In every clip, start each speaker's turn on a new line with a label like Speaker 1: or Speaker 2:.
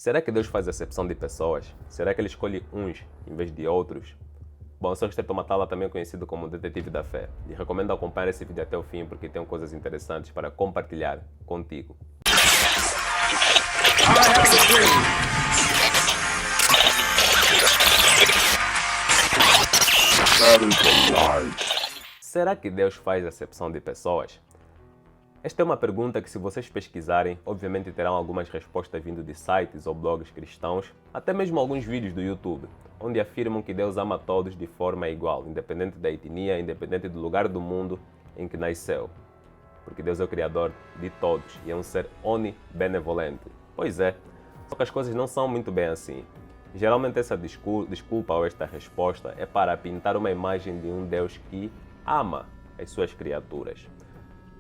Speaker 1: Será que Deus faz acepção de pessoas? Será que Ele escolhe uns em vez de outros? Bom, eu sou o Esther Tomatala, também conhecido como Detetive da Fé. E recomendo acompanhar esse vídeo até o fim porque tem coisas interessantes para compartilhar contigo. Será que Deus faz acepção de pessoas? Esta é uma pergunta que, se vocês pesquisarem, obviamente terão algumas respostas vindo de sites ou blogs cristãos, até mesmo alguns vídeos do YouTube, onde afirmam que Deus ama todos de forma igual, independente da etnia, independente do lugar do mundo em que nasceu. Porque Deus é o Criador de todos e é um ser onibenevolente. Pois é, só que as coisas não são muito bem assim. Geralmente essa desculpa ou esta resposta é para pintar uma imagem de um Deus que ama as suas criaturas.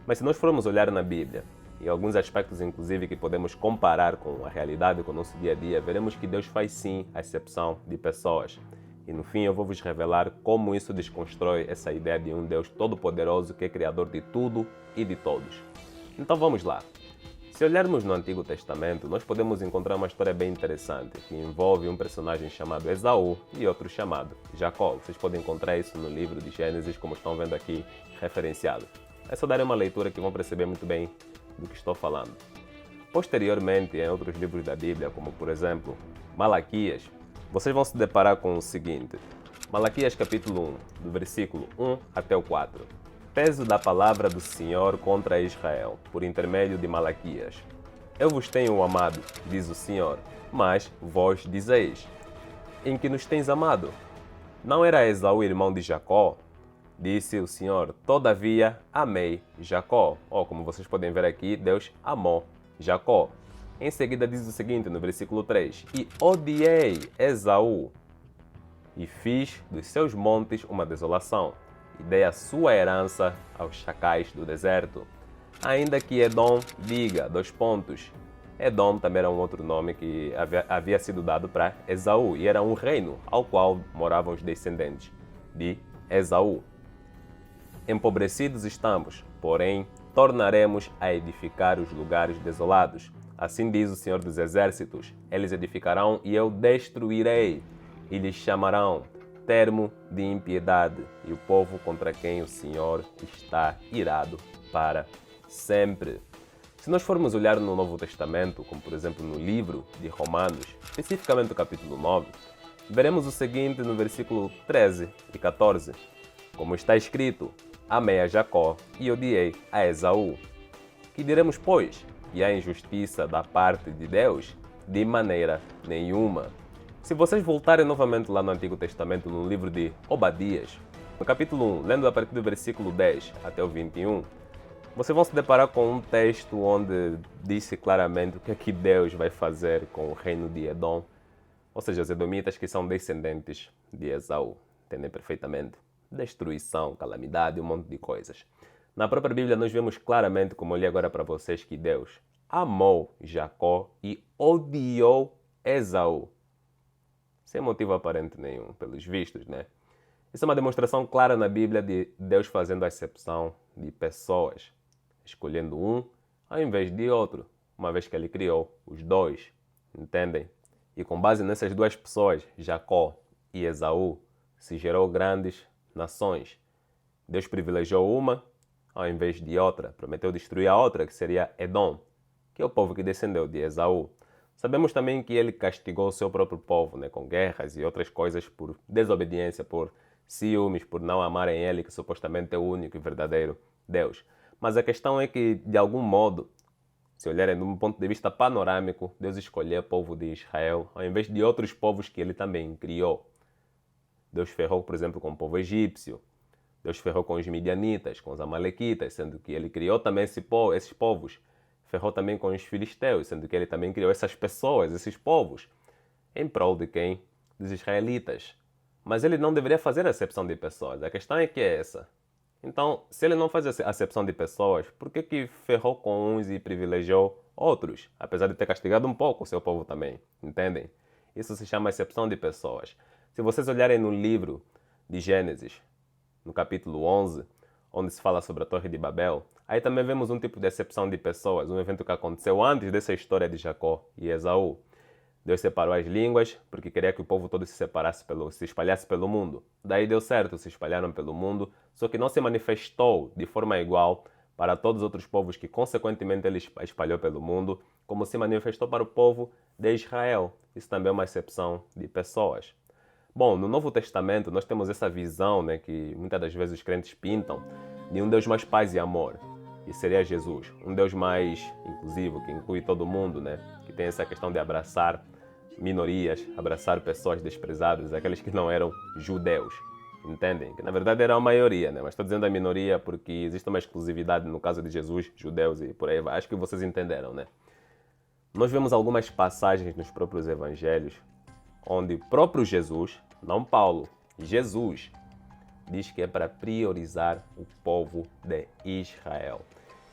Speaker 1: Mas se nós formos olhar na Bíblia, e alguns aspectos inclusive que podemos comparar com a realidade, com o nosso dia a dia, veremos que Deus faz sim a acepção de pessoas. E no fim eu vou vos revelar como isso desconstrói essa ideia de um Deus todo-poderoso que é criador de tudo e de todos. Então vamos lá. Se olharmos no Antigo Testamento, nós podemos encontrar uma história bem interessante, que envolve um personagem chamado Esaú e outro chamado Jacó. Vocês podem encontrar isso no livro de Gênesis, como estão vendo aqui referenciado. É só dar uma leitura que vão perceber muito bem do que estou falando. Posteriormente, em outros livros da Bíblia, como por exemplo Malaquias, vocês vão se deparar com o seguinte. Malaquias capítulo 1, do versículo 1 até o 4. Peso da palavra do Senhor contra Israel, por intermédio de Malaquias. Eu vos tenho amado, diz o Senhor, mas vós dizeis: em que nos tens amado? Não era Esaú irmão de Jacó? Disse o Senhor: todavia amei Jacó. Como vocês podem ver aqui, Deus amou Jacó. Em seguida diz o seguinte no versículo 3: e odiei Esaú, e fiz dos seus montes uma desolação, e dei a sua herança aos chacais do deserto. Ainda que Edom diga, Edom também era um outro nome que havia sido dado para Esaú, e era um reino ao qual moravam os descendentes de Esaú. Empobrecidos estamos, porém, tornaremos a edificar os lugares desolados. Assim diz o Senhor dos Exércitos: eles edificarão e eu destruirei, e lhes chamarão termo de impiedade, e o povo contra quem o Senhor está irado para sempre. Se nós formos olhar no Novo Testamento, como por exemplo no livro de Romanos, especificamente o capítulo 9, veremos o seguinte no versículo 13 e 14. Como está escrito: amei a Jacó e odiei a Esaú. Que diremos, pois? Que há injustiça da parte de Deus? De maneira nenhuma. Se vocês voltarem novamente lá no Antigo Testamento, no livro de Obadias, no capítulo 1, lendo a partir do versículo 10 até o 21, vocês vão se deparar com um texto onde diz claramente o que é que Deus vai fazer com o reino de Edom, ou seja, os edomitas que são descendentes de Esaú. Entendem perfeitamente? Destruição, calamidade, um monte de coisas. Na própria Bíblia nós vemos claramente, como eu li agora para vocês, que Deus amou Jacó e odiou Esaú. Sem motivo aparente nenhum, pelos vistos, né? Isso é uma demonstração clara na Bíblia de Deus fazendo a acepção de pessoas, escolhendo um ao invés de outro, uma vez que Ele criou os dois, entendem? E com base nessas duas pessoas, Jacó e Esaú, se gerou grandes nações. Deus privilegiou uma ao invés de outra, prometeu destruir a outra, que seria Edom, que é o povo que descendeu de Esaú. Sabemos também que ele castigou o seu próprio povo, né, com guerras e outras coisas por desobediência, por ciúmes, por não amarem ele, que supostamente é o único e verdadeiro Deus. Mas a questão é que, de algum modo, se olharem de um ponto de vista panorâmico, Deus escolheu o povo de Israel ao invés de outros povos que ele também criou. Deus ferrou, por exemplo, com o povo egípcio. Deus ferrou com os midianitas, com os amalequitas, sendo que ele criou também esses povos. Ferrou também com os filisteus, sendo que ele também criou essas pessoas, esses povos, em prol de quem? Dos israelitas. Mas ele não deveria fazer acepção de pessoas. A questão é que é essa. Então, se ele não faz acepção de pessoas, por que ferrou com uns e privilegiou outros? Apesar de ter castigado um pouco o seu povo também. Entendem? Isso se chama acepção de pessoas. Se vocês olharem no livro de Gênesis, no capítulo 11, onde se fala sobre a Torre de Babel, aí também vemos um tipo de acepção de pessoas, um evento que aconteceu antes dessa história de Jacó e Esaú. Deus separou as línguas porque queria que o povo todo se espalhasse pelo mundo. Daí deu certo, se espalharam pelo mundo, só que não se manifestou de forma igual para todos os outros povos que consequentemente ele espalhou pelo mundo, como se manifestou para o povo de Israel. Isso também é uma exceção de pessoas. Bom, no Novo Testamento nós temos essa visão, né, que muitas das vezes os crentes pintam, de um Deus mais paz e amor, que seria Jesus. Um Deus mais inclusivo, que inclui todo mundo, né, que tem essa questão de abraçar minorias, abraçar pessoas desprezadas, aqueles que não eram judeus. Entendem? Que na verdade era a maioria, né? Mas estou dizendo a minoria porque existe uma exclusividade no caso de Jesus, judeus e por aí vai. Acho que vocês entenderam, né? Nós vemos algumas passagens nos próprios evangelhos onde o próprio Jesus, não Paulo, Jesus, diz que é para priorizar o povo de Israel.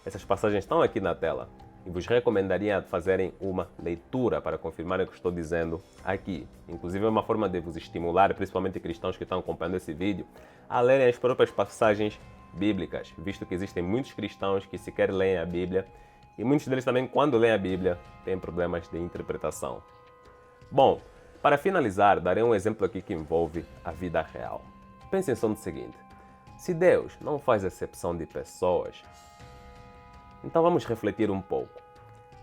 Speaker 1: Essas passagens estão aqui na tela e vos recomendaria fazerem uma leitura para confirmarem o que estou dizendo aqui. Inclusive é uma forma de vos estimular, principalmente cristãos que estão acompanhando esse vídeo, a lerem as próprias passagens bíblicas, visto que existem muitos cristãos que sequer leem a Bíblia e muitos deles também, quando leem a Bíblia, têm problemas de interpretação. Bom, para finalizar, darei um exemplo aqui que envolve a vida real. Pensem só no seguinte: se Deus não faz exceção de pessoas, então vamos refletir um pouco.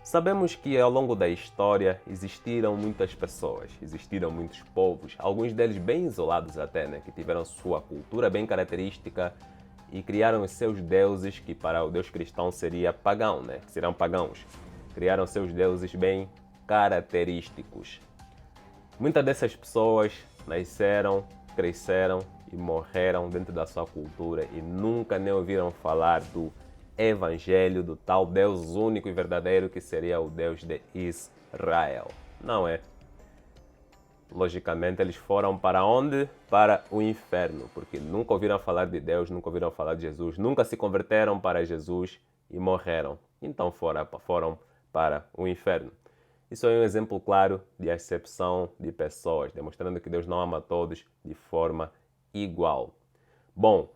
Speaker 1: Sabemos que ao longo da história existiram muitas pessoas, existiram muitos povos, alguns deles bem isolados até, né, que tiveram sua cultura bem característica e criaram os seus deuses, que para o Deus cristão seria pagão, né, que serão pagãos. Criaram seus deuses bem característicos. Muitas dessas pessoas nasceram, cresceram e morreram dentro da sua cultura e nunca nem ouviram falar do Evangelho, do tal Deus único e verdadeiro que seria o Deus de Israel. Não é? Logicamente, eles foram para onde? Para o inferno, porque nunca ouviram falar de Deus, nunca ouviram falar de Jesus, nunca se converteram para Jesus e morreram. Então foram para o inferno. Isso é um exemplo claro de acepção de pessoas, demonstrando que Deus não ama todos de forma igual. Bom,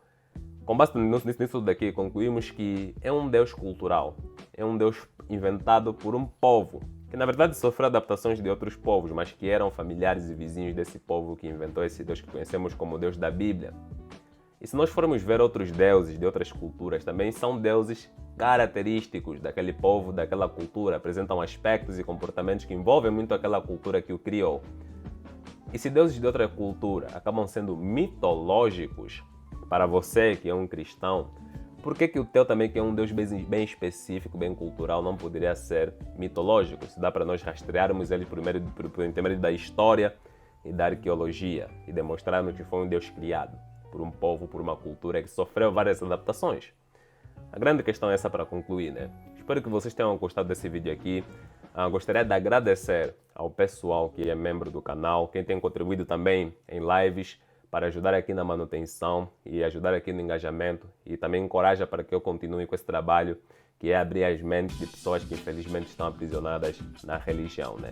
Speaker 1: com base nisso daqui, concluímos que é um Deus cultural, é um Deus inventado por um povo, que na verdade sofreu adaptações de outros povos, mas que eram familiares e vizinhos desse povo que inventou esse Deus que conhecemos como Deus da Bíblia. E se nós formos ver outros deuses de outras culturas, também são deuses característicos daquele povo, daquela cultura, apresentam aspectos e comportamentos que envolvem muito aquela cultura que o criou. E se deuses de outra cultura acabam sendo mitológicos, para você que é um cristão, por que o teu também, que é um Deus bem específico, bem cultural, não poderia ser mitológico? Se dá para nós rastrearmos ele por intermédio da história e da arqueologia e demonstrarmos que foi um Deus criado por um povo, por uma cultura que sofreu várias adaptações. A grande questão é essa para concluir, né? Espero que vocês tenham gostado desse vídeo aqui. Gostaria de agradecer ao pessoal que é membro do canal, quem tem contribuído também em lives, para ajudar aqui na manutenção e ajudar aqui no engajamento e também encoraja para que eu continue com esse trabalho que é abrir as mentes de pessoas que infelizmente estão aprisionadas na religião, né?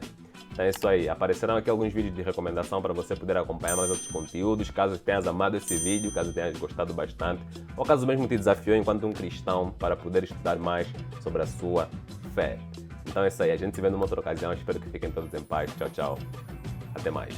Speaker 1: Então é isso aí, aparecerão aqui alguns vídeos de recomendação para você poder acompanhar mais outros conteúdos, caso tenhas amado esse vídeo, caso tenhas gostado bastante, ou caso mesmo te desafiou enquanto um cristão para poder estudar mais sobre a sua fé. Então é isso aí, a gente se vê numa outra ocasião, espero que fiquem todos em paz, tchau, tchau, até mais.